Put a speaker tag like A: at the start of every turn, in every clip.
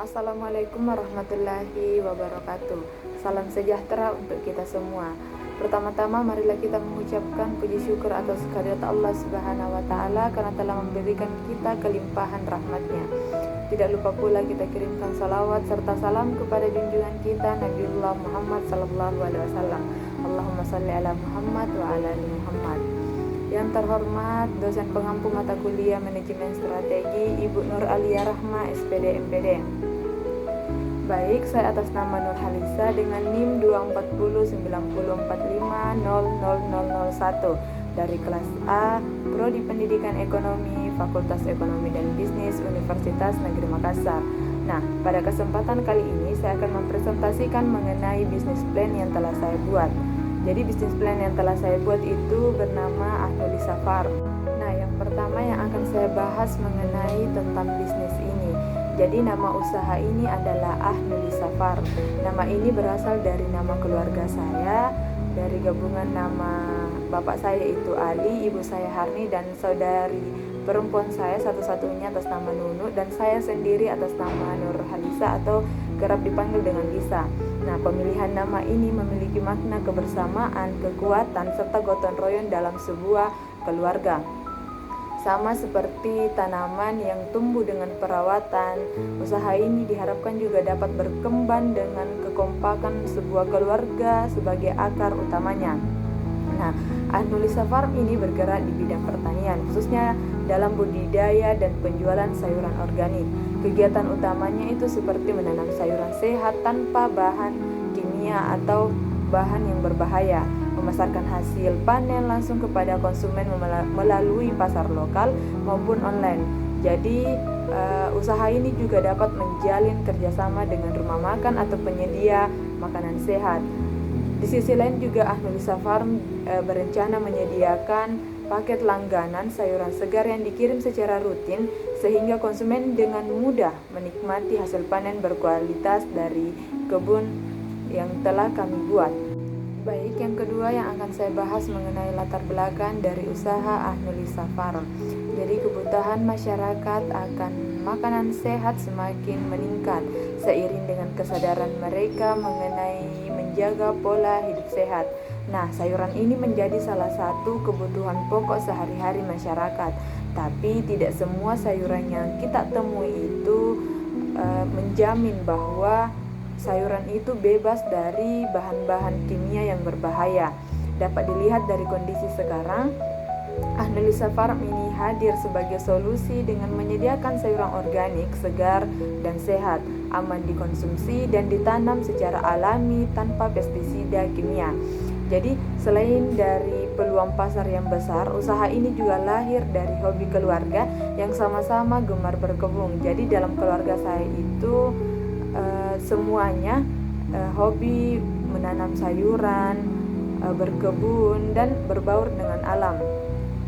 A: Assalamualaikum warahmatullahi wabarakatuh. Salam sejahtera untuk kita semua. Pertama-tama marilah kita mengucapkan puji syukur atas kehadirat Allah Subhanahu wa taala karena telah memberikan kita kelimpahan rahmatnya. Tidak lupa pula kita kirimkan salawat serta salam kepada junjungan kita Nabiullah Muhammad sallallahu alaihi wasallam. Allahumma shalli ala Muhammad wa ala ali Muhammad. Yang terhormat dosen pengampu mata kuliah Manajemen Strategi Ibu Nur Alia Rahma SPD MPD. Baik, saya atas nama Nur Halisa dengan NIM 24090450001 dari kelas A, Prodi Pendidikan Ekonomi, Fakultas Ekonomi dan Bisnis Universitas Negeri Makassar. Nah, pada kesempatan kali ini saya akan mempresentasikan mengenai bisnis plan yang telah saya buat. Jadi bisnis plan yang telah saya buat itu bernama Ahnulisa Farm. Nah, yang pertama yang akan saya bahas mengenai tentang bisnis ini. Jadi nama usaha ini adalah Ahnulisa Farm. Nama ini berasal dari nama keluarga saya, dari gabungan nama bapak saya itu Ali, ibu saya Harni, dan saudari perempuan saya satu-satunya atas nama Nunu, dan saya sendiri atas nama Nur Halisa atau kerap dipanggil dengan Lisa. Nah, pemilihan nama ini memiliki makna kebersamaan, kekuatan, serta gotong royong dalam sebuah keluarga. Sama seperti tanaman yang tumbuh dengan perawatan, usaha ini diharapkan juga dapat berkembang dengan kekompakan sebuah keluarga sebagai akar utamanya. Nah, Ahnulisa Farm ini bergerak di bidang pertanian, khususnya dalam budidaya dan penjualan sayuran organik. Kegiatan utamanya itu seperti menanam sayuran sehat tanpa bahan kimia atau bahan yang berbahaya, memasarkan hasil panen langsung kepada konsumen melalui pasar lokal maupun online. Jadi usaha ini juga dapat menjalin kerjasama dengan rumah makan atau penyedia makanan sehat. Di sisi lain juga Ahnulisa Farm berencana menyediakan paket langganan sayuran segar yang dikirim secara rutin sehingga konsumen dengan mudah menikmati hasil panen berkualitas dari kebun yang telah kami buat. Baik, yang kedua yang akan saya bahas mengenai latar belakang dari usaha Ahnulisa Farm. Jadi kebutuhan masyarakat akan makanan sehat semakin meningkat seiring dengan kesadaran mereka mengenai menjaga pola hidup sehat. Nah, sayuran ini menjadi salah satu kebutuhan pokok sehari-hari masyarakat. Tapi tidak semua sayuran yang kita temui itu menjamin bahwa sayuran itu bebas dari bahan-bahan kimia yang berbahaya. Dapat dilihat dari kondisi sekarang, Ahnulisa Farm ini hadir sebagai solusi dengan menyediakan sayuran organik, segar, dan sehat, aman dikonsumsi dan ditanam secara alami tanpa pestisida kimia. Jadi selain dari peluang pasar yang besar, usaha ini juga lahir dari hobi keluarga yang sama-sama gemar berkebun. Jadi dalam keluarga saya itu semuanya hobi menanam sayuran, berkebun, dan berbaur dengan alam.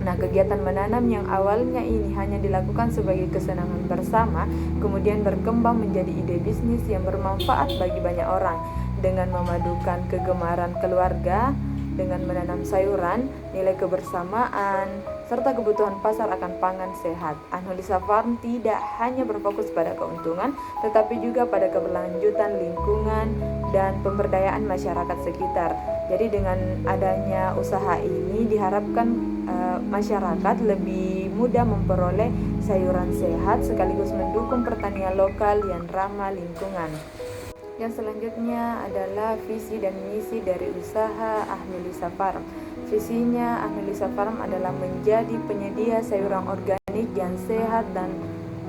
A: Nah, kegiatan menanam yang awalnya ini hanya dilakukan sebagai kesenangan bersama, kemudian berkembang menjadi ide bisnis yang bermanfaat bagi banyak orang. Dengan memadukan kegemaran keluarga dengan menanam sayuran, nilai kebersamaan, serta kebutuhan pasar akan pangan sehat, Ahnulisa Farm tidak hanya berfokus pada keuntungan, tetapi juga pada keberlanjutan lingkungan dan pemberdayaan masyarakat sekitar. Jadi dengan adanya usaha ini diharapkan masyarakat lebih mudah memperoleh sayuran sehat sekaligus mendukung pertanian lokal yang ramah lingkungan. Yang selanjutnya adalah visi dan misi dari usaha Ahnulisa Farm. Visinya Ahnulisa Farm adalah menjadi penyedia sayuran organik yang sehat dan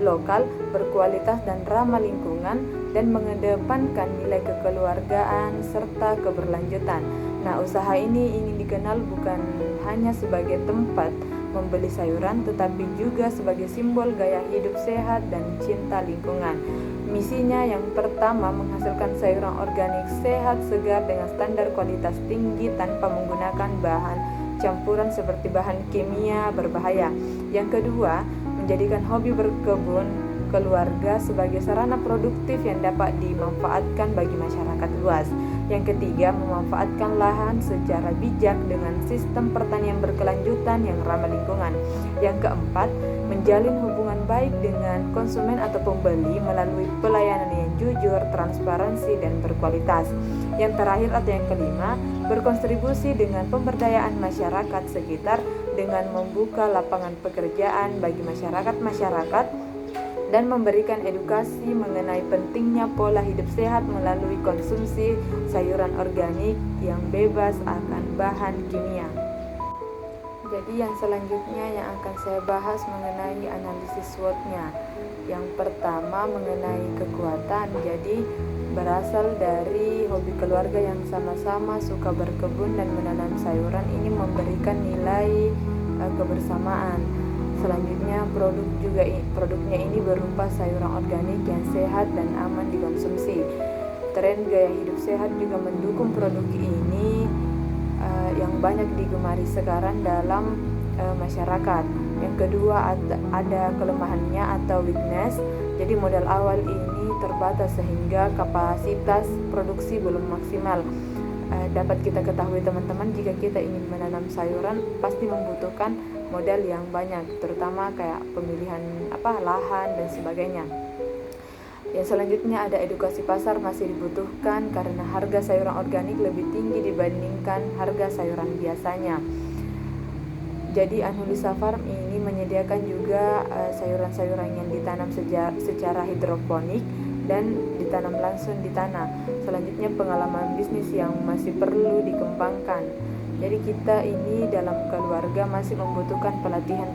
A: lokal, berkualitas dan ramah lingkungan, dan mengedepankan nilai kekeluargaan serta keberlanjutan. Nah, usaha ini ingin dikenal bukan hanya sebagai tempat membeli sayuran, tetapi juga sebagai simbol gaya hidup sehat dan cinta lingkungan. Misinya yang pertama, menghasilkan sayuran organik sehat, segar dengan standar kualitas tinggi tanpa menggunakan bahan campuran seperti bahan kimia berbahaya. Yang kedua, menjadikan hobi berkebun keluarga sebagai sarana produktif yang dapat dimanfaatkan bagi masyarakat luas. Yang ketiga, memanfaatkan lahan secara bijak dengan sistem pertanian berkelanjutan yang ramah lingkungan. Yang keempat, menjalin hubungan baik dengan konsumen atau pembeli melalui pelayanan jujur, transparansi, dan berkualitas. Yang terakhir atau yang kelima, berkontribusi dengan pemberdayaan masyarakat sekitar dengan membuka lapangan pekerjaan bagi masyarakat dan memberikan edukasi mengenai pentingnya pola hidup sehat melalui konsumsi sayuran organik yang bebas akan bahan kimia. Jadi yang selanjutnya yang akan saya bahas mengenai analisis SWOT-nya. Yang pertama mengenai kekuatan. Jadi berasal dari hobi keluarga yang sama-sama suka berkebun dan menanam sayuran, ini memberikan nilai kebersamaan. Selanjutnya produknya ini berupa sayuran organik yang sehat dan aman dikonsumsi. Tren gaya hidup sehat juga mendukung produk ini yang banyak digemari sekarang dalam masyarakat. Yang kedua ada kelemahannya atau weakness. Jadi modal awal ini terbatas sehingga kapasitas produksi belum maksimal. Dapat kita ketahui teman-teman, jika kita ingin menanam sayuran pasti membutuhkan modal yang banyak, terutama kayak pemilihan lahan dan sebagainya. Yang selanjutnya ada edukasi pasar masih dibutuhkan karena harga sayuran organik lebih tinggi dibandingkan harga sayuran biasanya. Jadi Anulisa Farm ini menyediakan juga sayuran-sayuran yang ditanam secara hidroponik dan ditanam langsung di tanah. Selanjutnya pengalaman bisnis yang masih perlu dikembangkan. Jadi kita ini dalam keluarga masih membutuhkan pelatihan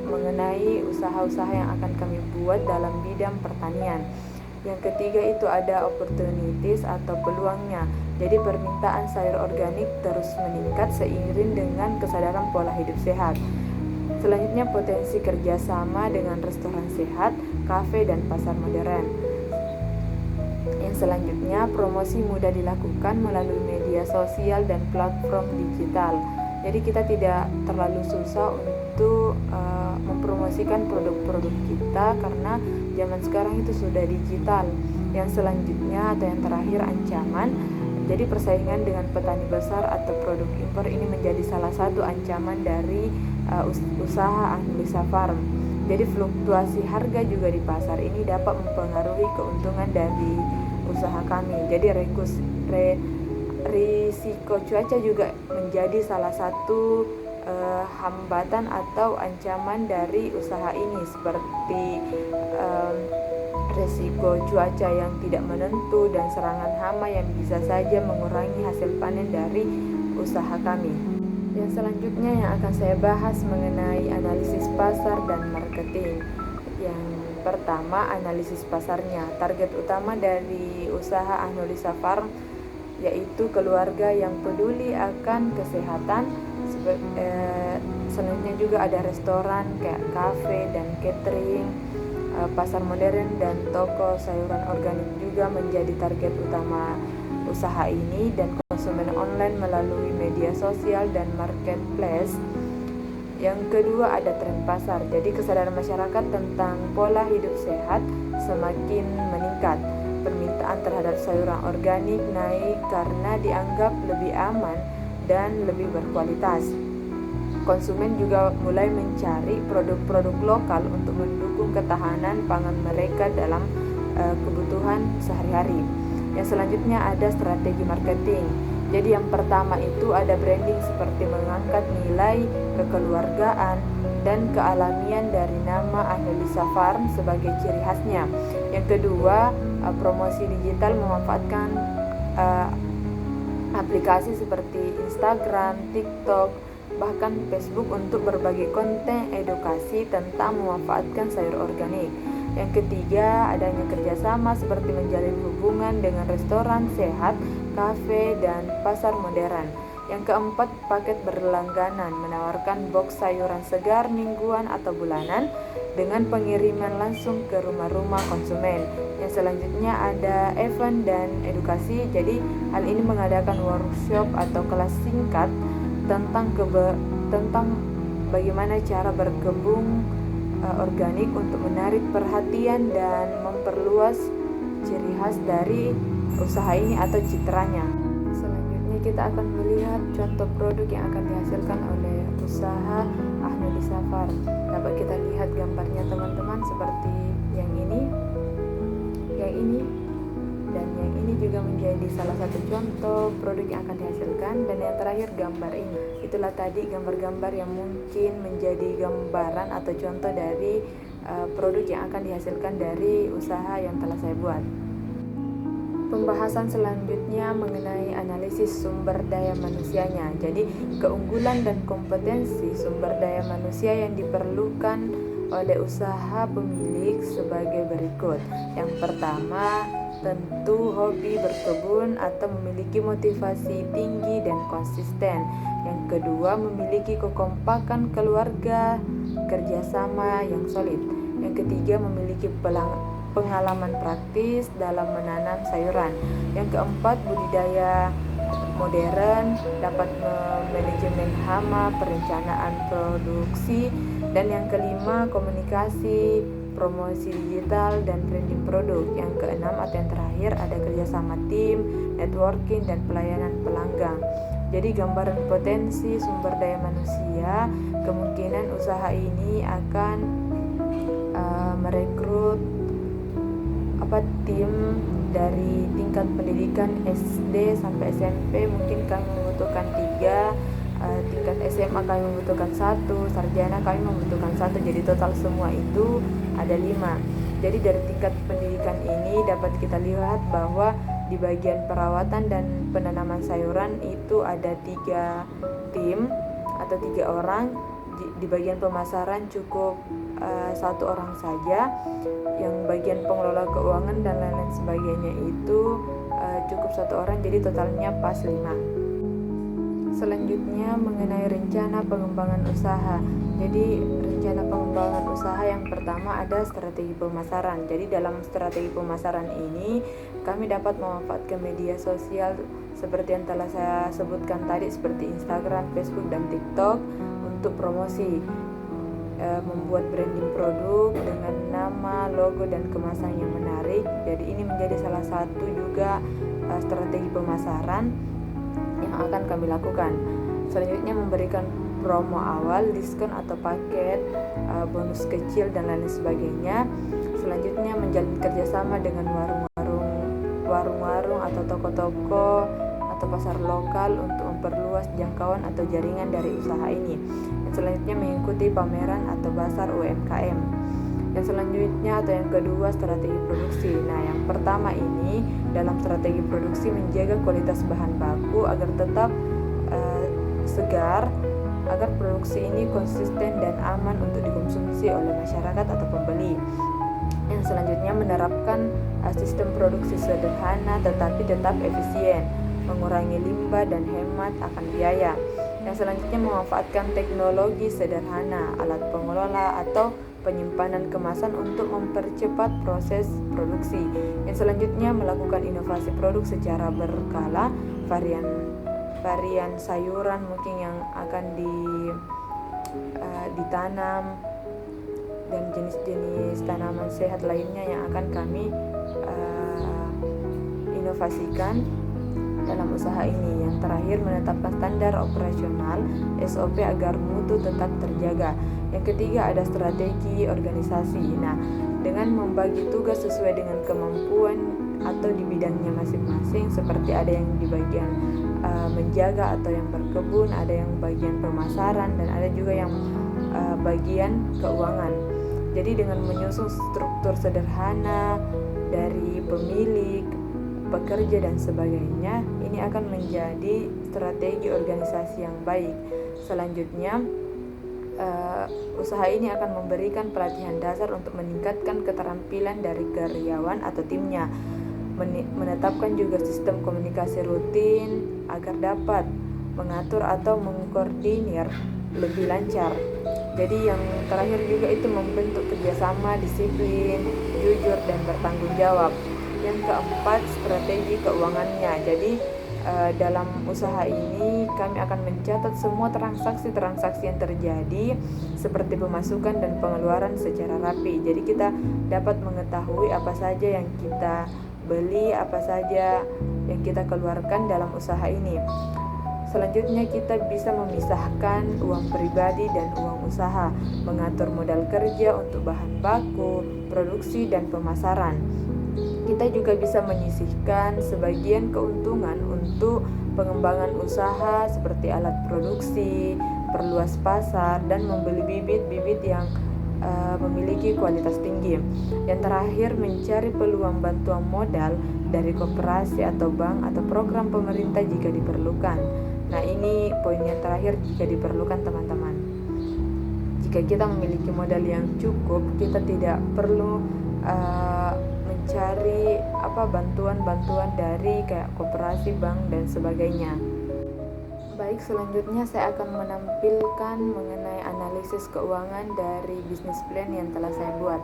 A: mengenai usaha-usaha yang akan kami buat dalam bidang pertanian. Yang ketiga itu ada opportunities atau peluangnya. Jadi permintaan sayur organik terus meningkat seiring dengan kesadaran pola hidup sehat. Selanjutnya potensi kerjasama dengan restoran sehat, kafe, dan pasar modern. Yang selanjutnya promosi mudah dilakukan melalui media sosial dan platform digital. Jadi kita tidak terlalu susah untuk mempromosikan produk-produk kita karena zaman sekarang itu sudah digital. Yang selanjutnya atau yang terakhir ancaman. Jadi persaingan dengan petani besar atau produk impor ini menjadi salah satu ancaman dari usaha Anulisa Farm. Jadi fluktuasi harga juga di pasar ini dapat mempengaruhi keuntungan dari usaha kami. Jadi risiko cuaca juga menjadi salah satu hambatan atau ancaman dari usaha ini, seperti risiko cuaca yang tidak menentu dan serangan hama yang bisa saja mengurangi hasil panen dari usaha kami. Yang selanjutnya yang akan saya bahas mengenai analisis pasar dan marketing. Yang pertama, analisis pasarnya. Target utama dari usaha Anulisa Farm yaitu keluarga yang peduli akan kesehatan. Selanjutnya juga ada restoran kayak kafe dan catering, pasar modern dan toko sayuran organik juga menjadi target utama usaha ini, dan konsumen online melalui media sosial dan marketplace. Yang kedua ada tren pasar. Jadi kesadaran masyarakat tentang pola hidup sehat semakin meningkat. Permintaan terhadap sayuran organik naik karena dianggap lebih aman dan lebih berkualitas. Konsumen juga mulai mencari produk-produk lokal untuk mendukung ketahanan pangan mereka dalam kebutuhan sehari-hari. Yang selanjutnya ada strategi marketing. Jadi yang pertama itu ada branding, seperti mengangkat nilai kekeluargaan dan kealamian dari nama Anulisa Farm sebagai ciri khasnya. Yang kedua, promosi digital, memanfaatkan aplikasi seperti Instagram, TikTok, bahkan Facebook untuk berbagi konten edukasi tentang memanfaatkan sayur organik. Yang ketiga, adanya kerjasama seperti menjalin hubungan dengan restoran sehat, kafe, dan pasar modern. Yang keempat, paket berlangganan, menawarkan box sayuran segar mingguan atau bulanan dengan pengiriman langsung ke rumah-rumah konsumen. Yang selanjutnya ada event dan edukasi. Jadi hal ini mengadakan workshop atau kelas singkat tentang bagaimana cara berkebun organik untuk menarik perhatian dan memperluas ciri khas dari usaha ini atau citranya. Selanjutnya kita akan melihat contoh produk yang akan dihasilkan oleh usaha Anulisa Farm. Dapat kita lihat gambarnya teman-teman, seperti ini juga menjadi salah satu contoh produk yang akan dihasilkan. Dan yang terakhir gambar ini. Itulah tadi gambar-gambar yang mungkin menjadi gambaran atau contoh dari produk yang akan dihasilkan dari usaha yang telah saya buat. Pembahasan selanjutnya mengenai analisis sumber daya manusianya. Jadi keunggulan dan kompetensi sumber daya manusia yang diperlukan oleh usaha pemilik sebagai berikut. Yang pertama, tentu hobi berkebun atau memiliki motivasi tinggi dan konsisten. Yang kedua, memiliki kekompakan keluarga, kerjasama yang solid. Yang ketiga, memiliki pengalaman praktis dalam menanam sayuran. Yang keempat, budidaya modern, dapat manajemen hama, perencanaan produksi. Dan yang kelima, komunikasi, promosi digital, dan branding produk. Yang keenam atau yang terakhir ada kerjasama tim, networking, dan pelayanan pelanggan. Jadi gambaran potensi sumber daya manusia, kemungkinan usaha ini akan merekrut tim dari tingkat pendidikan SD sampai SMP. Mungkin kami membutuhkan 3, tingkat SMA kami membutuhkan 1, sarjana kami membutuhkan 1, jadi total semua itu ada 5. Jadi dari tingkat pendidikan ini dapat kita lihat bahwa di bagian perawatan dan penanaman sayuran itu ada 3 tim atau 3 orang. Di bagian pemasaran cukup 1 orang saja. Yang bagian pengelola keuangan dan lain-lain sebagainya itu cukup 1 orang, jadi totalnya pas 5. Selanjutnya mengenai rencana pengembangan usaha. Jadi rencana pengembangan usaha yang pertama ada strategi pemasaran. Jadi dalam strategi pemasaran ini kami dapat memanfaatkan media sosial seperti yang telah saya sebutkan tadi, seperti Instagram, Facebook, dan TikTok untuk promosi, membuat branding produk dengan nama, logo, dan kemasan yang menarik. Jadi ini menjadi salah satu juga strategi pemasaran yang akan kami lakukan. Selanjutnya memberikan promo awal, diskon atau paket, bonus kecil, dan lain sebagainya. Selanjutnya menjalin kerjasama dengan warung-warung atau toko-toko atau pasar lokal untuk memperluas jangkauan atau jaringan dari usaha ini. Dan selanjutnya mengikuti pameran atau pasar UMKM. Yang selanjutnya atau yang kedua, strategi produksi. Nah, yang pertama ini dalam strategi produksi menjaga kualitas bahan baku agar tetap segar, agar produksi ini konsisten dan aman untuk dikonsumsi oleh masyarakat atau pembeli. Yang selanjutnya menerapkan sistem produksi sederhana tetapi tetap efisien, mengurangi limbah dan hemat akan biaya. Yang selanjutnya memanfaatkan teknologi sederhana, alat pengelola atau penyimpanan kemasan untuk mempercepat proses produksi. Yang selanjutnya melakukan inovasi produk secara berkala, varian sayuran mungkin yang akan ditanam, dan jenis-jenis tanaman sehat lainnya yang akan kami inovasikan dalam usaha ini. Yang terakhir menetapkan standar operasional SOP agar mutu tetap terjaga. Yang ketiga ada strategi organisasi. Nah, dengan membagi tugas sesuai dengan kemampuan atau di bidangnya masing-masing, seperti ada yang di bagian menjaga atau yang berkebun, ada yang bagian pemasaran, dan ada juga yang bagian keuangan. Jadi dengan menyusun struktur sederhana dari pemilik, pekerja, dan sebagainya, ini akan menjadi strategi organisasi yang baik. Selanjutnya usaha ini akan memberikan pelatihan dasar untuk meningkatkan keterampilan dari karyawan atau timnya, menetapkan juga sistem komunikasi rutin agar dapat mengatur atau mengkoordinir lebih lancar. Jadi yang terakhir juga itu membentuk kerjasama, disiplin, jujur, dan bertanggung jawab. Yang keempat, strategi keuangannya. Jadi dalam usaha ini kami akan mencatat semua transaksi-transaksi yang terjadi seperti pemasukan dan pengeluaran secara rapi. Jadi kita dapat mengetahui apa saja yang kita beli, apa saja yang kita keluarkan dalam usaha ini. Selanjutnya kita bisa memisahkan uang pribadi dan uang usaha, mengatur modal kerja untuk bahan baku, produksi, dan pemasaran. kita juga bisa menyisihkan sebagian keuntungan untuk pengembangan usaha seperti alat produksi, perluas pasar, dan membeli bibit-bibit yang memiliki kualitas tinggi. Yang terakhir, mencari peluang bantuan modal dari koperasi atau bank atau program pemerintah jika diperlukan. Nah, ini poin yang terakhir jika diperlukan, teman-teman. Jika kita memiliki modal yang cukup, kita tidak perlu mencari bantuan-bantuan dari kayak koperasi, bank, dan sebagainya. Baik, selanjutnya saya akan menampilkan mengenai analisis keuangan dari bisnis plan yang telah saya buat.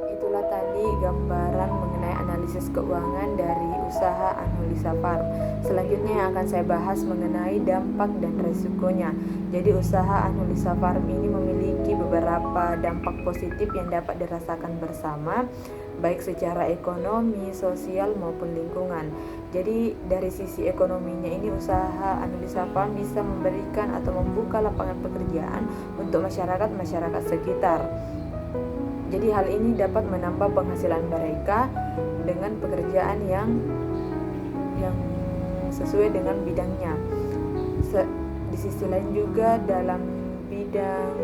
A: Itulah tadi gambaran mengenai analisis keuangan dari usaha Anulisa Farm. Selanjutnya yang akan saya bahas mengenai dampak dan resikonya. Jadi usaha Anulisa Farm ini memiliki beberapa dampak positif yang dapat dirasakan bersama, baik secara ekonomi, sosial maupun lingkungan. Jadi dari sisi ekonominya ini, usaha Anulisa Farm bisa memberikan atau membuka lapangan pekerjaan untuk masyarakat sekitar. Jadi hal ini dapat menambah penghasilan mereka dengan pekerjaan yang sesuai dengan bidangnya. Di sisi lain juga dalam bidang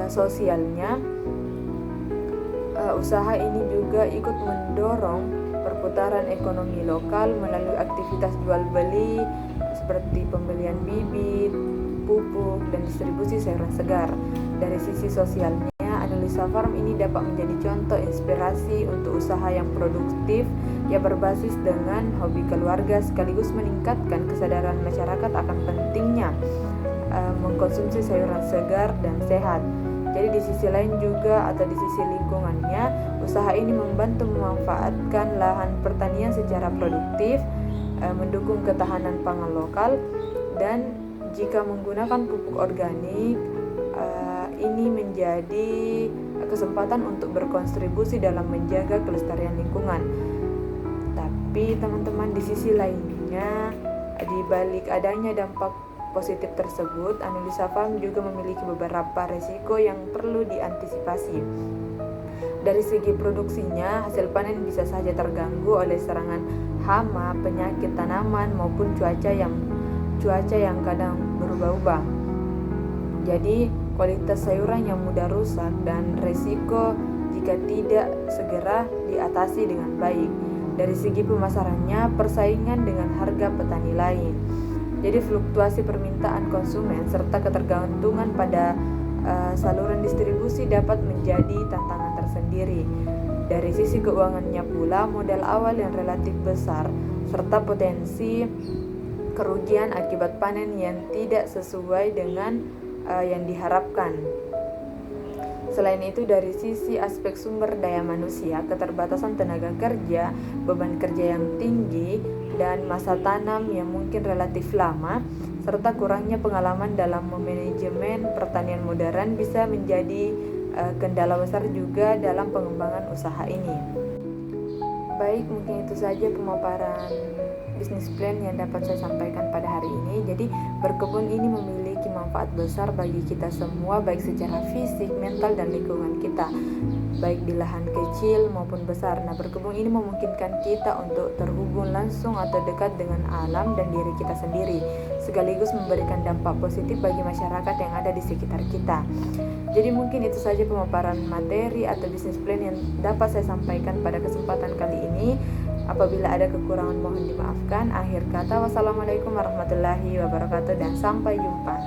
A: sosialnya, usaha ini juga ikut mendorong perputaran ekonomi lokal melalui aktivitas jual beli seperti pembelian bibit, pupuk, dan distribusi sayuran segar. Dari sisi sosialnya, Anulisa Farm ini dapat menjadi contoh inspirasi untuk usaha yang produktif yang berbasis dengan hobi keluarga, sekaligus meningkatkan kesadaran masyarakat akan pentingnya mengkonsumsi sayuran segar dan sehat. Jadi di sisi lain juga atau di sisi lingkungannya, usaha ini membantu memanfaatkan lahan pertanian secara produktif, mendukung ketahanan pangan lokal, dan jika menggunakan pupuk organik, ini menjadi kesempatan untuk berkontribusi dalam menjaga kelestarian lingkungan. Tapi teman-teman, di sisi lainnya, di balik adanya dampak positif tersebut, Anulisa Farm juga memiliki beberapa risiko yang perlu diantisipasi. Dari segi produksinya, hasil panen bisa saja terganggu oleh serangan hama, penyakit tanaman, maupun cuaca yang kadang berubah-ubah. Jadi, kualitas sayuran yang mudah rusak dan risiko jika tidak segera diatasi dengan baik. Dari segi pemasarannya, persaingan dengan harga petani lain. Jadi fluktuasi permintaan konsumen serta ketergantungan pada saluran distribusi dapat menjadi tantangan tersendiri. Dari sisi keuangannya pula, modal awal yang relatif besar serta potensi kerugian akibat panen yang tidak sesuai dengan yang diharapkan. Selain itu, dari sisi aspek sumber daya manusia, keterbatasan tenaga kerja, beban kerja yang tinggi, dan masa tanam yang mungkin relatif lama, serta kurangnya pengalaman dalam memanajemen pertanian modern bisa menjadi kendala besar juga dalam pengembangan usaha ini. Baik, mungkin itu saja pemaparan bisnis plan yang dapat saya sampaikan pada hari ini. Jadi berkebun ini memiliki manfaat besar bagi kita semua, baik secara fisik, mental, dan lingkungan kita, baik di lahan kecil maupun besar. Nah, berkebun ini memungkinkan kita untuk terhubung langsung atau dekat dengan alam dan diri kita sendiri, sekaligus memberikan dampak positif bagi masyarakat yang ada di sekitar kita. Jadi mungkin itu saja pemaparan materi atau bisnis plan yang dapat saya sampaikan pada kesempatan kali ini. Apabila ada kekurangan mohon dimaafkan. Akhir kata, wassalamualaikum warahmatullahi wabarakatuh, dan sampai jumpa.